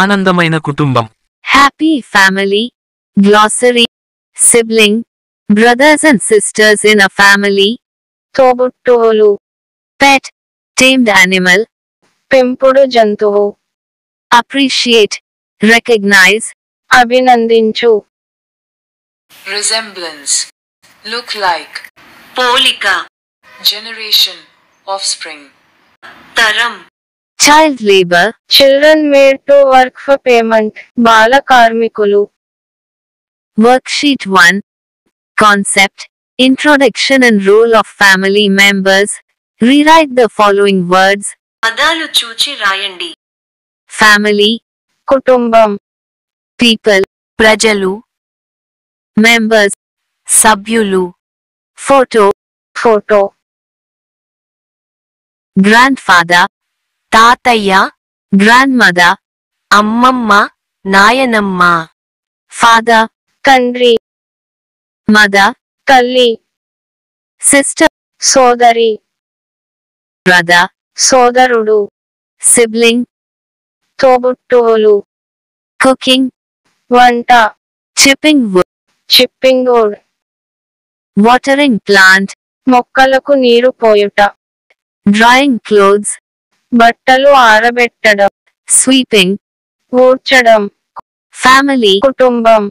ఆనందమైన కుటుంబం. Happy family. Glossary. Sibling. Brothers and sisters in a family. తోబుట్టువులు. Pet. Tamed animal. పెంపుడు జంతువు. Appreciate. Recognize. అభినందించు. Resemblance. Look like. Polika. Generation. Offspring. Taram. Child labor. Children made to work for payment. బాల కార్మికులు. Worksheet 1. Concept. Introduction and role of family members. Rewrite the following words. పదాలు చూచి రాయండి. Family. కుటుంబం. People. ప్రజలు. Members. సభ్యులు. Photo. Photo. Grandfather. తాతయ్య. Grandmother. అమ్మమ్మ. నాయనమ్మ. Father. తండ్రి. Mother. తల్లి. Sister. సోదరి. Brother. సోదరుడు. Sibling. తోబుట్టువులు. Cooking. వంట. Chipping wood. Chipping wood. Watering plant. మొక్కలకు నీరు పోయుట. Drying clothes. బట్టలు ఆరబెట్టడం. Sweeping. ఊడ్చడం. Family. కుటుంబం.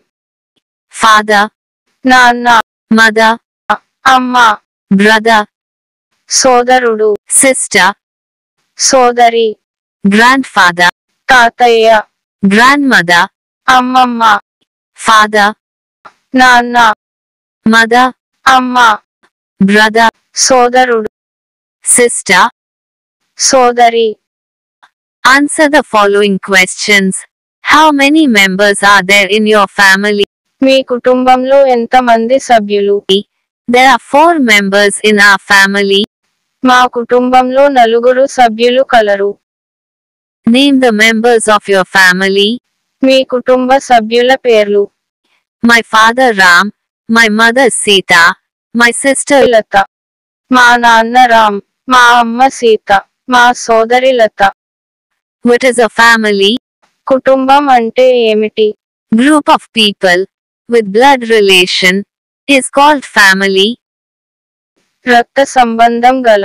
Father. నాన్న. Mother. అమ్మ. Brother. సోదరుడు. Sister. సోదరి. Grandfather. తాతయ్య. Grandmother. అమ్మమ్మ. Father. నాన్న. Mother. అమ్మ. Brother. సోదరుడు. Sister. సోదరి. Answer the following questions. How many members are there in your family? మీ కుటుంబంలో ఎంతమంది సభ్యులు? There are 4 members in our family. మా కుటుంబంలో 4 సభ్యులు colour. Name the members of your family. మీ కుటుంబ సభ్యుల పేర్లు. My father Ram. My mother Sita. My sister లత. మా నాన్న రామ్. మా అమ్మ సీత. మా సోదరి లత. What is a family? కుటుంబం అంటే ఏమిటి? Group of people with blood relation is called family. రక్త సంబంధం గల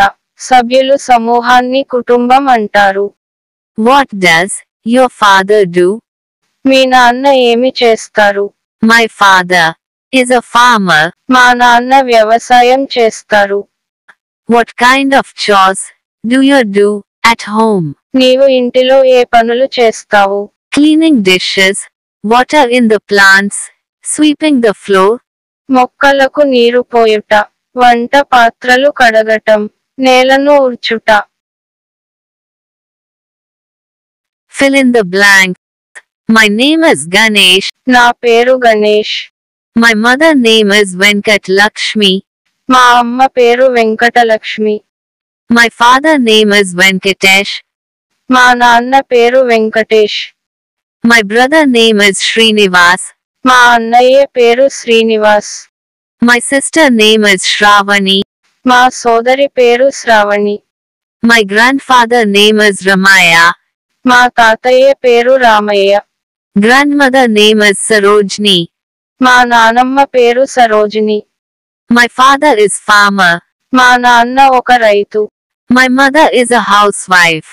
సభ్యులు సమూహాన్ని కుటుంబం అంటారు. What does your father do? మీ నాన్న ఏమి చేస్తారు? My father is a farmer. మా నాన్న వ్యవసాయం చేస్తారు. What kind of chores do you do at home? నీవు ఇంటిలో ఏ పనులు చేస్తావు? Cleaning dishes, water in the plants, sweeping the floor. మొక్కలకు నీరు పోయుట, వంట పాత్రలు కడగటం, నేలను ఊడ్చుట. Fill in the blank. My name is Ganesh. నా పేరు Ganesh. My mother name is Venkat Lakshmi. మా అమ్మ పేరు Venkatalakshmi. My father name is Venkatesh. మా నాన్న పేరు Venkatesh. My brother name is Srinivas. మా అన్నయ్య పేరు Srinivas. My sister name is Shravani. మా సోదరి పేరు Shravani. My grandfather name is Ramaya. మా తాతయ్య పేరు Ramayya. Grandmother name is Sarojini. మా నానమ్మ పేరు Sarojini. My father is farmer. మా నాన్న ఒక రైతు. My mother is a housewife.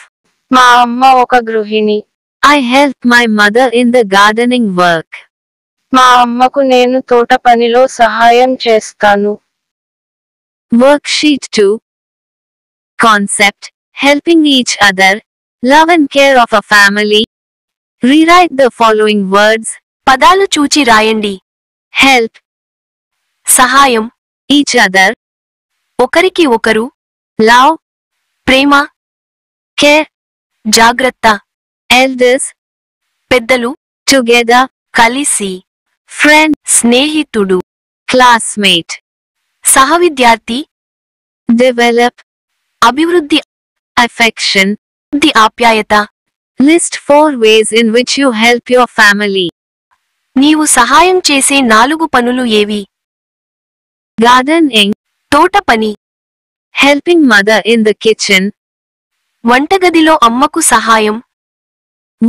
మా అమ్మ ఒక గృహిణి. I help my mother in the gardening work. మా అమ్మకు నేను తోట పనిలో సహాయం చేస్తాను. Worksheet 2. Concept. Helping each other. Love and care of a family. Rewrite the following words. పదాలు చూచి రాయండి. Help. సహాయం. Each other. ఒకరికి ఒకరు. Love. ప్రేమ. Care. జాగ్రత్త, elders, పెద్దలు, together, కలిసి, friend, స్నేహితుడు, classmate, సహవిద్యార్థి, develop, అభివృద్ధి, affection, ఆప్యాయత. list 4 ways in which you help your family. నీవు సహాయం చేసే 4 పనులు ఏవి? Gardening, తోట పని, helping mother in the kitchen, వంటగదిలో అమ్మకు సహాయం,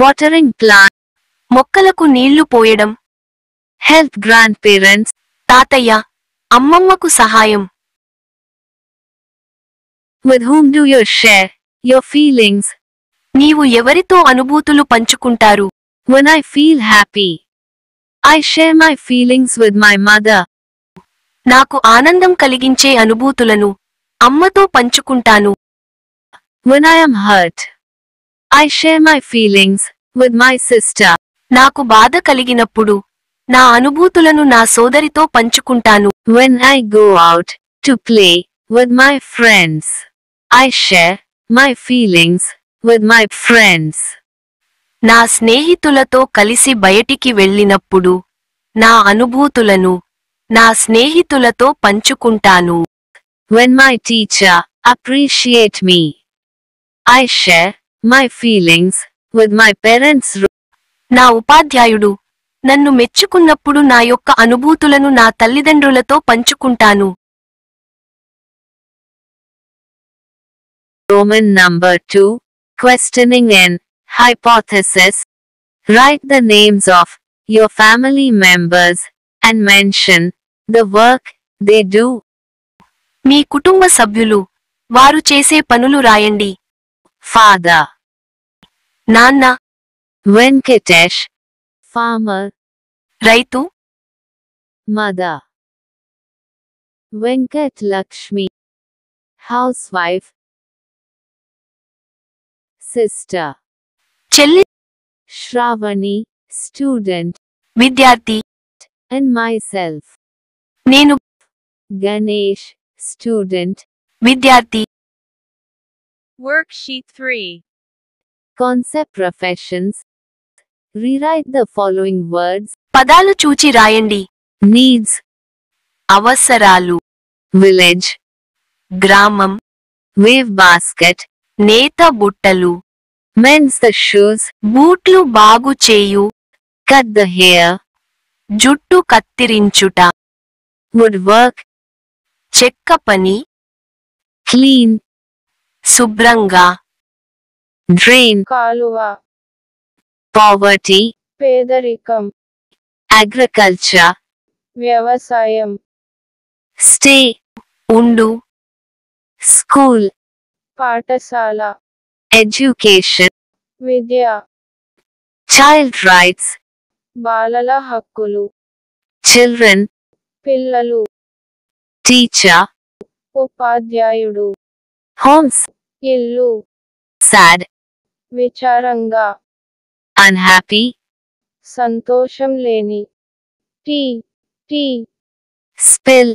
watering plant, మొక్కలకు నీళ్లు పోయడం. help grandparents, తాతయ్య, అమ్మమ్మకు సహాయం. with whom do you share your feelings? నీవు ఎవరితో అనుభూతులు పంచుకుంటారు? When I feel happy, I share my feelings with my mother. నాకు ఆనందం కలిగించే అనుభూతులను అమ్మతో పంచుకుంటాను. When I am hurt, I share my feelings with my sister. నాకు బాధ కలిగినప్పుడు నా అనుభూతులను నా సోదరితో పంచుకుంటాను. When I go out to play with my friends, I share my feelings with my friends. నా స్నేహితులతో కలిసి బయటికి వెళ్ళినప్పుడు నా అనుభూతులను నా స్నేహితులతో పంచుకుంటాను. When my teacher appreciate me, I share my feelings with my parents. నా ఉపాధ్యాయుడు నన్ను మెచ్చుకున్నప్పుడు నా యొక్క అనుభూతులను నా తల్లిదండ్రులతో పంచుకుంటాను. Roman number 2, questioning an hypothesis. Write the names of your family members and mention the work they do. మీ కుటుంబ సభ్యులు వారు చేసే పనులు రాయండి. Father నాన్న, Venkatesh, farmer. రైతు. Mother Venkat Lakshmi, housewife. Sister చెల్లి, Shravani, student. విద్యార్థి. And myself, నేను Ganesh, student. విద్యార్థి. Worksheet 3. Concept professions. Rewrite the following words. పదాలు చూచి రాయండి. Needs, అవసరాలు. village, గ్రామం. wave basket, నేత బుట్టలు. mends the shoes, బూట్లు బాగు చేయు. cut the hair, జుట్టు కత్తిరించుట. woodwork, చెక్క పని. clean, శుభ్రంగా. drain, కాలువ, poverty, పేదరికం, agriculture, వ్యవసాయం, stay, ఉండు. school, పాఠశాల, education, విద్య, child rights, బాలల హక్కులు, children, పిల్లలు, teacher, ఉపాధ్యాయుడు, homes, ఇల్లు, sad, విచారంగా, unhappy, సంతోషం లేని, టీ, టీ, spill,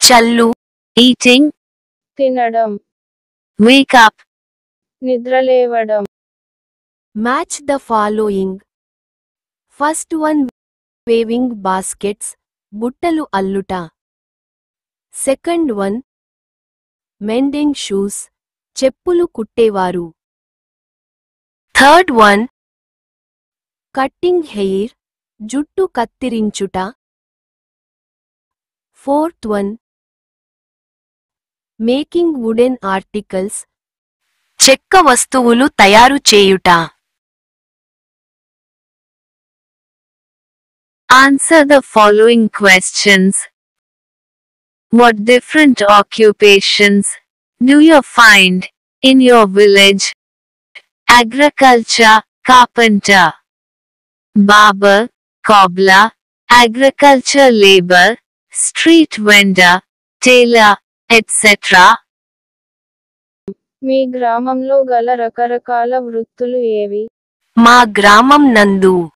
చల్లు. eating, తినడం, wake up, నిద్రలేవడం. Match the following. First one, weaving baskets, బుట్టలు అల్లుట. సెకండ్ వన్, మెండింగ్ షూస్, చెప్పులు కుట్టేవారు. థర్డ్ వన్, కట్టింగ్ హెయిర్, జుట్టు కత్తిరించుట. Fourth one, making wooden articles, చెక్క వస్తువులు తయారు చేయుట. Answer the following questions. What different occupations do you find in your village? Agriculture, carpenter. Barber, cobbler. Agriculture labor, street vendor, tailor, etc. మీ గ్రామంలో గల రకరకాల వృత్తులు ఏవి? మా గ్రామం నందు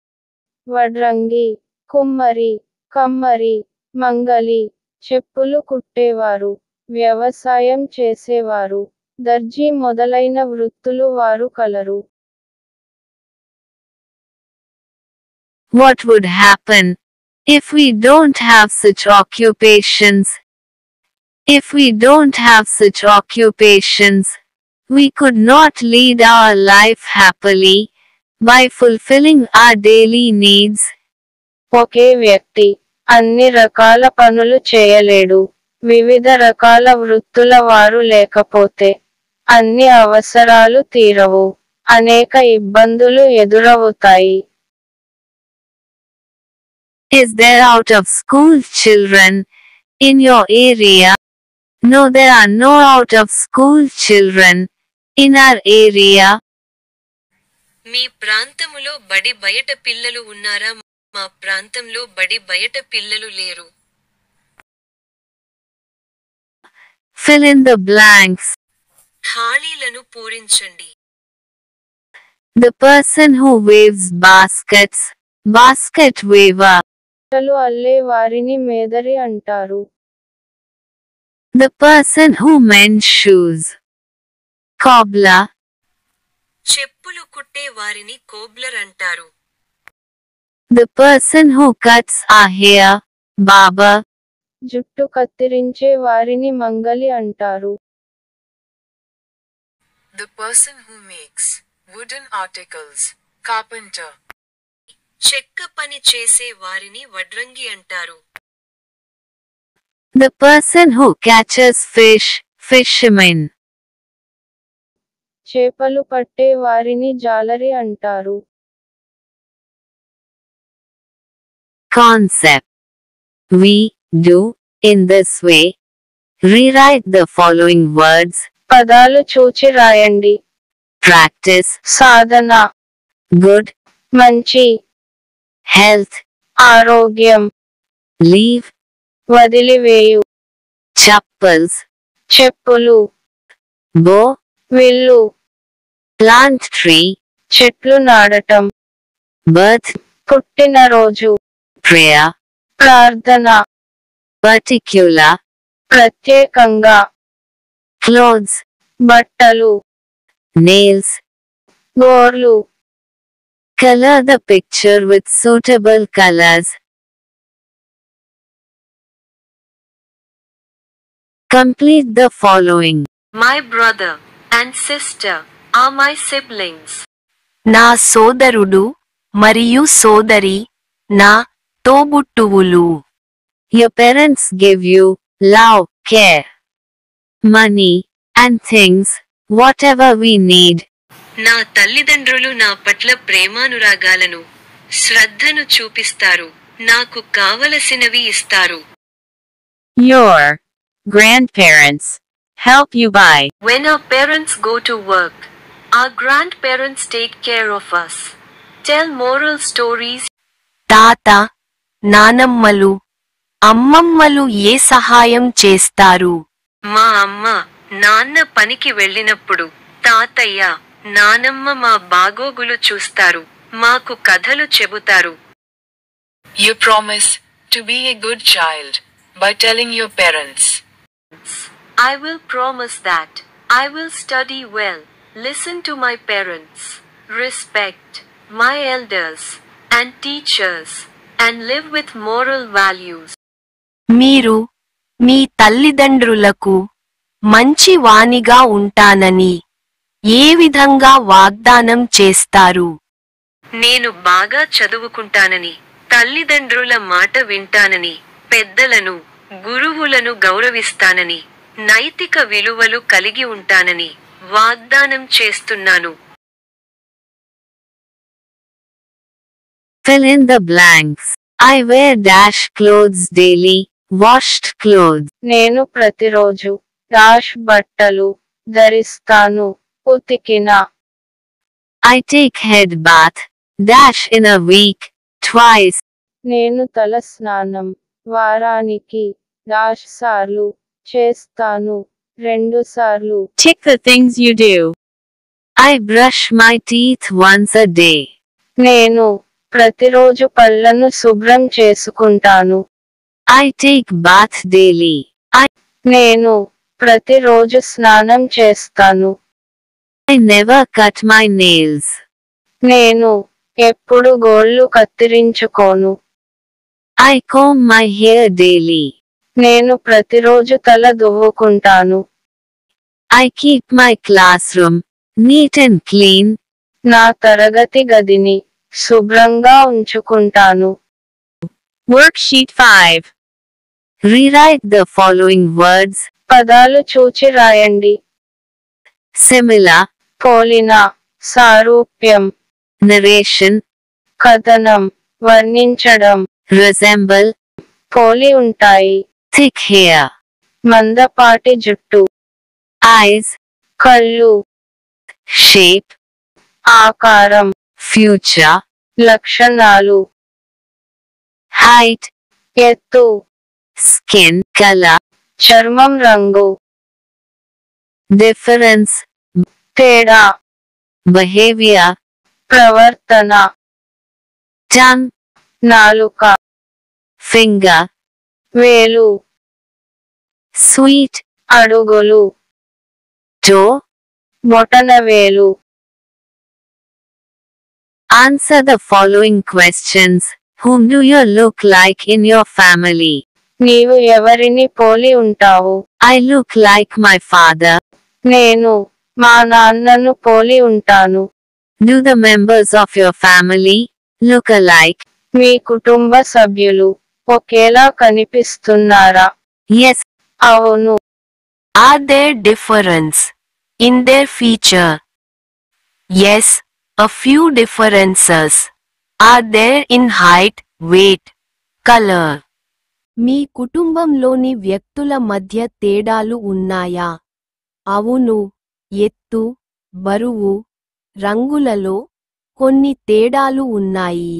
వడ్రంగి, కుమ్మరి, కమ్మరి, మంగలి, చెప్పులు కుట్టేవారు, వ్యవసాయం చేసేవారు, దర్జీ మొదలైన వృత్తులు వారు colour. What would happen if we don't have such occupations? If we don't have such occupations, we could not lead our life happily by fulfilling our daily needs. ఒకే వ్యక్తి అన్ని రకాల పనులు చేయలేడు. వివిధ రకాల వృత్తుల వారు లేకపోతే అన్ని అవసరాలు తీరవు. అనేక ఇబ్బందులు ఎదురవుతాయి. Is there out of school children in your area? No, there are no out of school children in our area. మీ ప్రాంతములో బడి బయట పిల్లలు ఉన్నారా? మా ప్రాంతంలో బడి బయట పిల్లలు లేరు. Fill in the blanks. ఖాళీలను పూరించండి. The person who waves baskets, basket waver. బట్టలు అల్లే వారిని మేదరి అంటారు. The person who mends shoes, cobbler. చెప్పులు కుట్టే వారిని కోబ్లర్ అంటారు. The person who cuts our hair, barber. జుట్టు కత్తిరించే వారిని మంగలి అంటారు. The person who makes wooden articles, carpenter. చెక్క పని చేసే వారిని వడ్రంగి అంటారు. The person who catches fish, fisherman. చేపలు పట్టే వారిని జాలరి అంటారు. Concept. We do in this way. Rewrite the following words. పదాలు చూచి రాయండి. Practice. సాధన, Good. మంచి, Health. ఆరోగ్యం, Leave. వదిలివేయు, Chappals. చెప్పులు, Bow. విల్లు, Plant tree. చెట్లు నాడటం, Birth. పుట్టినరోజు, Prayer. ప్రార్థన, Particular. ప్రత్యేకంగా, Clothes. బట్టలు, Nails. గోర్లు. Color the picture with suitable colors. Complete the following. My brother and sister are my siblings. నా సోదరుడు మరియు సోదరి నా తోబుట్టువులు. Your parents give you love, care, money, and things, whatever we need. నా తల్లిదండ్రులు నా పట్ల ప్రేమానురాగాలను, శ్రద్ధను చూపిస్తారు, నాకు కావలసినవి ఇస్తారు. Your grandparents help you buy. When our parents go to work, our grandparents take care of us, tell moral stories. తాత, నానమ్మలు, అమ్మమ్మలు ఏ సహాయం చేస్తారు? మా అమ్మ, నాన్న పనికి వెళ్ళినప్పుడు తాతయ్య, నానమ్మ మా బాగోగులు చూస్తారు, మాకు కథలు చెబుతారు. You promise to be a good child by telling your parents. I will promise that I will study well, listen to my parents, respect my elders and teachers, and live with moral values. మీరు మీ తల్లిదండ్రులకు మంచి వానిగా ఉంటానని ఏ విధంగా వాగ్దానం చేస్తారు? నేను బాగా చదువుకుంటానని, తల్లిదండ్రుల మాట వింటానని, పెద్దలను, గురువులను గౌరవిస్తానని, నైతిక విలువలు కలిగి ఉంటానని వాగ్దానం చేస్తున్నాను. Fill in the blanks. I wear dash clothes daily, washed clothes. నేను ప్రతిరోజు డాష్ బట్టలు ధరిస్తాను, ఉతికిన. I take head bath, dash in a week, twice. నేను తల స్నానం వారానికి డాష్ సార్లు చేస్తాను, 2 సార్లు. Tick the things you do. I brush my teeth once a day. నేను ప్రతిరోజు పళ్ళను శుభ్రం చేసుకుంటాను. I take bath daily. నేను ప్రతిరోజు స్నానం చేస్తాను. I never cut my nails. నేను ఎప్పుడు గోళ్ళు కత్తిరించుకోను. I comb my hair daily. నేను ప్రతిరోజు తల దువ్వుకుంటాను. I keep my classroom neat and clean. నా తరగతి గదిని శుభ్రంగా ఉంచుకుంటాను. Worksheet 5. Rewrite the following words. పదాలు చూచి రాయండి. Similar. పోలిన, సారూప్యం, Narration. కథనం, వర్ణించడం, resemble, పోలి ఉంటాయి. thick hair, మందపాటి జుట్టు, eyes, కళ్ళు, shape, ఆకారం, future, లక్షణాలు, height, ఎత్తు, skin color, చర్మం రంగు, difference, తేడా, behavior, ప్రవర్తన, tongue, నాలుక, finger, వేలు, sweet, అడుగులు, toe. బొటనవేలు. Answer the following questions. Whom do you look like in your family? నీవు ఎవరిని పోలి ఉంటావు? I look like my father. నేను మా నాన్నను పోలి ఉంటాను. Do the members of your family look alike? మీ కుటుంబ సభ్యులు ఒకేలా కనిపిస్తున్నారా? Yes. అవును. Are there difference in their feature? Yes, a few differences are there in height, weight, color. మీ కుటుంబంలోని వ్యక్తుల మధ్య తేడాలు ఉన్నాయా? అవును, ఎత్తు, బరువు, రంగులలో కొన్ని తేడాలు ఉన్నాయి.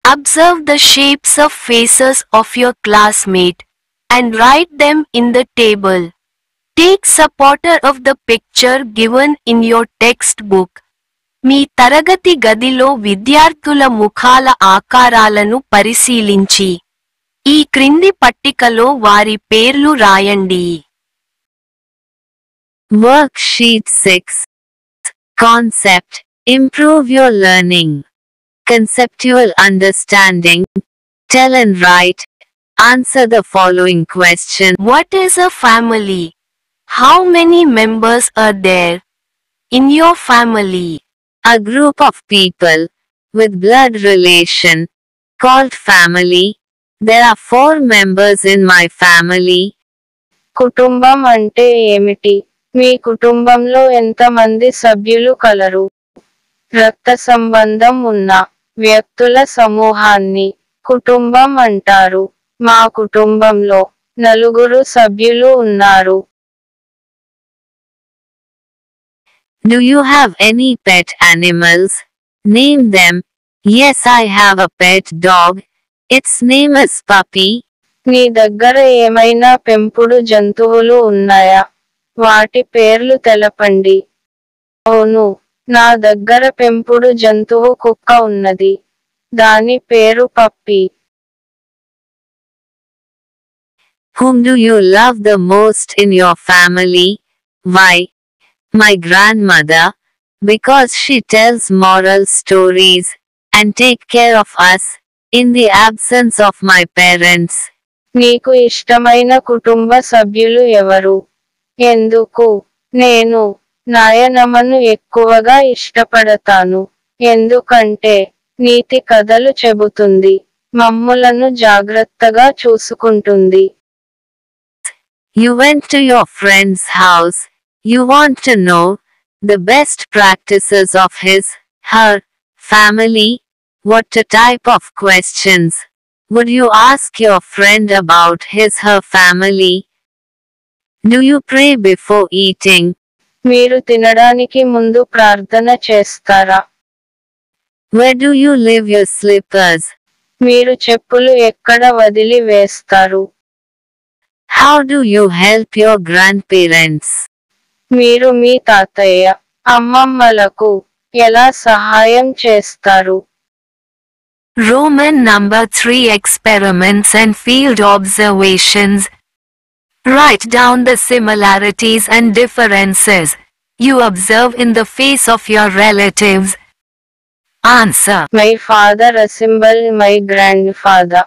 Observe the shapes of faces of your classmate and write them in the table. Take supporter of the picture given in your textbook. మీ తరగతి గదిలో విద్యార్థుల ముఖాల ఆకారాలను పరిశీలించి ఈ క్రింది పట్టికలో వారి పేర్లు రాయండి. Worksheet 6. Concept. Improve your learning. Conceptual understanding. Tell and write. Answer the following question. What is a family? How many members are there in your family? A group of people with blood relation called family. There are 4 members in my family. కుటుంబం అంటే ఏమిటి? మీ కుటుంబంలో ఎంతమంది సభ్యులు colour? రక్త సంబంధం ఉన్న వ్యక్తుల సమూహాన్ని కుటుంబం అంటారు. మా కుటుంబంలో 4 సభ్యులు ఉన్నారు. Do you have any pet animals? Name them. Yes, I have a pet dog. Its name is Puppy. నీ దగ్గర ఏమైనా పెంపుడు జంతువులు ఉన్నాయా? వాటి పేర్లు తెలపండి. అవును, నా దగ్గర పెంపుడు జంతువు కుక్క ఉన్నది. దాని పేరు పప్పి. Whom do you love the most in your family? Why? My grandmother, because she tells moral stories and take care of us in the absence of my parents. నీకు ఇష్టమైన కుటుంబ సభ్యులు ఎవరు? ఎందుకు? నేను నాయనమ్మను ఎక్కువగా ఇష్టపడతాను. ఎందుకంటే నీతి కథలు చెబుతుంది, మమ్ములను జాగ్రత్తగా చూసుకుంటుంది. You went to your friend's house. You want to know the best practices of his, her, family. What type of questions would you ask your friend about his, her family? Do you pray before eating? మీరు తినడానికి ముందు ప్రార్థన చేస్తారా? Where do you leave your slippers? మీరు చెప్పులు ఎక్కడ వదిలి వేస్తారు? How do you help your grandparents? మీరు మీ తాతయ్య, అమ్మమ్మలకు ఎలా సహాయం చేస్తారు? Roman number 3 Experiments and field observations. Write down the similarities and differences you observe in the face of your relatives. Answer. My father resembles my grandfather.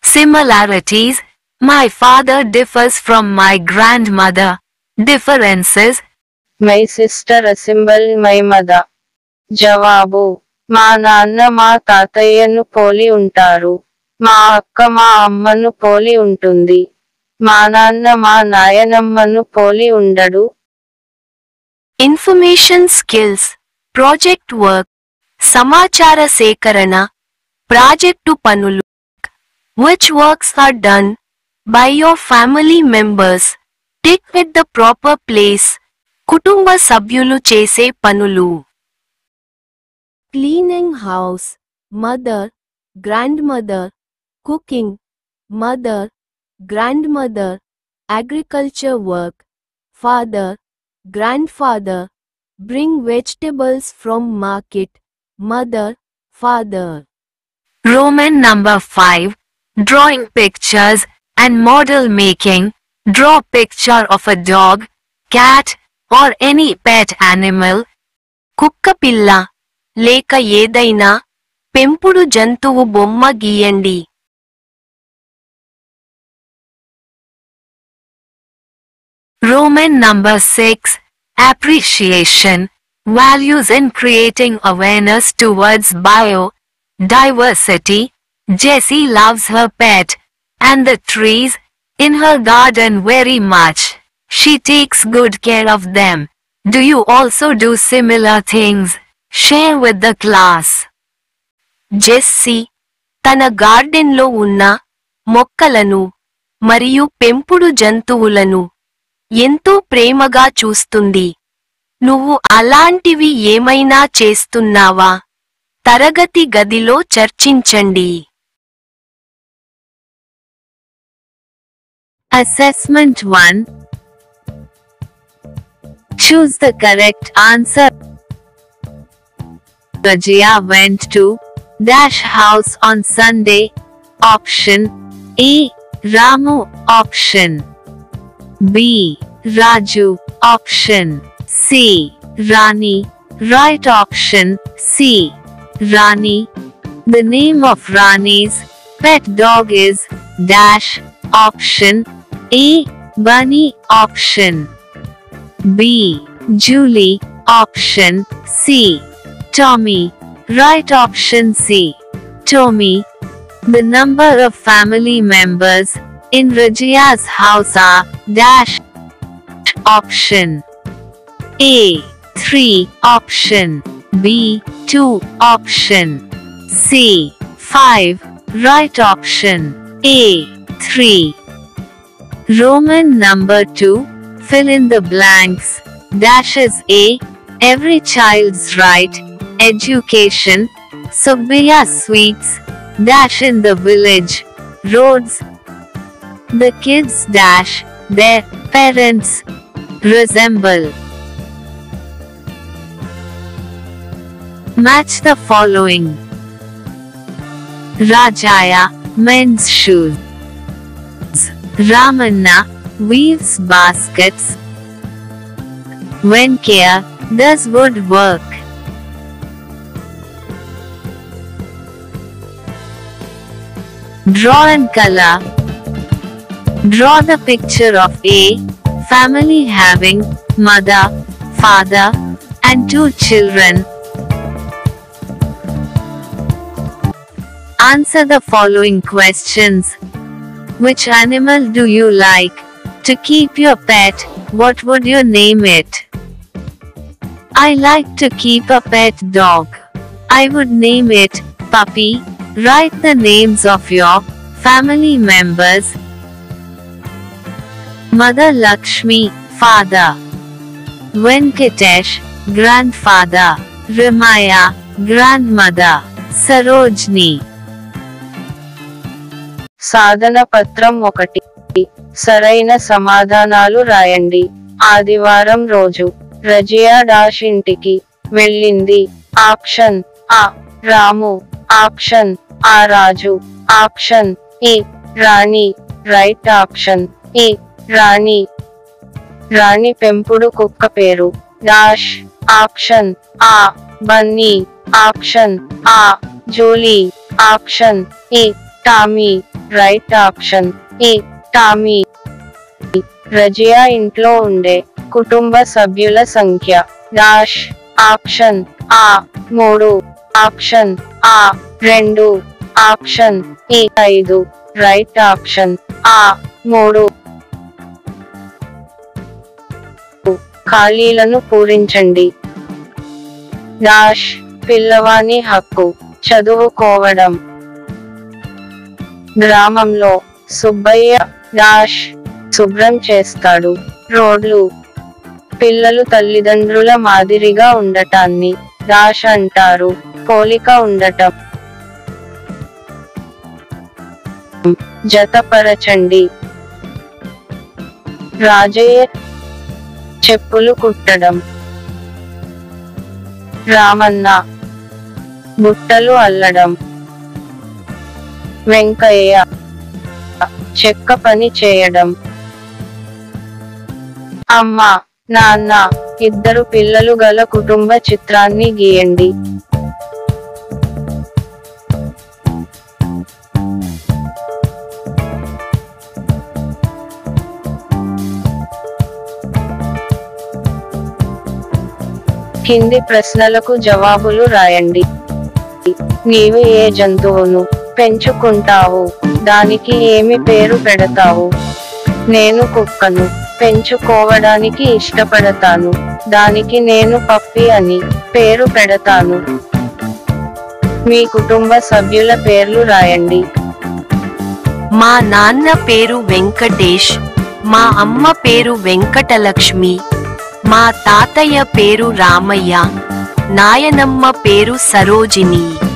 Similarities. My father differs from my grandmother. Differences. My sister resembles my mother. జవాబు: మా నాన్న మా తాతయ్యను పోలి ఉంటారు. మా అక్క మా అమ్మను పోలి ఉంటుంది. మా నాన్న మా నాయనమ్మను పోలి ఉండడు. Information skills. Project work. సమాచార సేకరణ, ప్రాజెక్టు పనులు. Which works are done by your family members? Tick at the proper place. కుటుంబ సభ్యులు చేసే పనులు. Cleaning house, mother, grandmother. Cooking, mother, grandmother. Agriculture work, father, grandfather. Bring vegetables from market, mother, father. Roman number 5. Drawing pictures and model making. Draw picture of a dog, cat, or any pet animal. కుక్క పిల్ల లేక ఏదైనా పెంపుడు జంతువు బొమ్మ గీయండి. Roman number 6. Appreciation. Values in creating awareness towards biodiversity. Jessie loves her pet and the trees in her garden very much. She takes good care of them. Do you also do similar things? Share with the class. Jessie తన గార్డెన్లో ఉన్న మొక్కలను మరియు పెంపుడు జంతువులను ఎంతో ప్రేమగా చూస్తుంది. నువ్వు అలాంటివి ఏమైనా చేస్తున్నావా? తరగతి గదిలో చర్చించండి. Assessment 1. Choose the correct answer. Rajia went to dash house on Sunday. Option A. Ramu. Option B. Raju. Option C. Rani. Right option C. Rani. The name of Rani's pet dog is dash. Option A. Bunny. Option B. Julie. Option C. Tommy. Right option C. Tommy. The number of family members in Rajia's house are dash. Option A. 3. Option B. 2. Option C. 5. Right option A. 3. Roman number 2. Fill in the blanks. Dash is A. Every child's right. Education. Subbaiya sweets. Dash in the village. Roads. The kids dash. Their parents resemble. Match the following. Rajaya, men's shoes. Ramanna, weaves baskets. Venkaya, does woodwork. Draw and color. Draw the picture of a family having mother, father, and 2 children. Answer the following questions. Which animal do you like to keep your pet? What would you name it? I like to keep a pet dog. I would name it Puppy. Write the names of your family members. Mother Lakshmi, father. Venkatesh, grandfather. Ramaya, grandmother. Sarojini. సాధన పత్రం 1. సరైన సమాధానాలు రాయండి. ఆదివారం రోజు Razia dash ఇంటికి వెళ్ళింది. Option ఆ Ramu. Option A Raju. Option A Rani. Right option A Rani. Rani పెంపుడు కుక్క పేరు dash. Option A Bunny. Option A Julie. Option A Tommy. Right option A Tommy. Razia ఇంట్లో ఉండే కుటుంబ సభ్యుల సంఖ్య డాష్. ఆప్షన్ ఆ 3. ఆప్షన్ ఆ 2. Option A 5. రైట్ ఆప్షన్ ఆ 3. ఖాళీలను పూరించండి. డాష్ పిల్లవాని హక్కు చదువుకోవడం. గ్రామంలో సుబ్బయ్య డాష్ శుభ్రం చేస్తాడు. రోడ్లు. పిల్లలు తల్లిదండ్రుల మాదిరిగా ఉండటాన్ని డాష్ అంటారు. పోలిక ఉండటం. జతపరచండి. రాజయ్య చెప్పులు కుట్టడం. రామన్న బుట్టలు అల్లడం. వెంకయ్య చెక్క పని చేయడం. అమ్మ నాన్న ఇద్దరు పిల్లలు గల కుటుంబ చిత్రాన్ని గీయండి. కింది ప్రశ్నలకు జవాబులు రాయండి. నీవు ఏ జంతువును పెంచుకుంటావు? దానికి ఏమి పేరు పెడతావు? నేను కుక్కను పెంచుకోవడానికి ఇష్టపడతాను. దానికి నేను పప్పి అని పేరు పెడతాను. మీ కుటుంబ సభ్యుల పేర్లు రాయండి. మా నాన్న పేరు వెంకటేష్, మా అమ్మ పేరు వెంకటలక్ష్మి, మా తాతయ్య పేరు రామయ్య, నాయనమ్మ పేరు సరోజిని.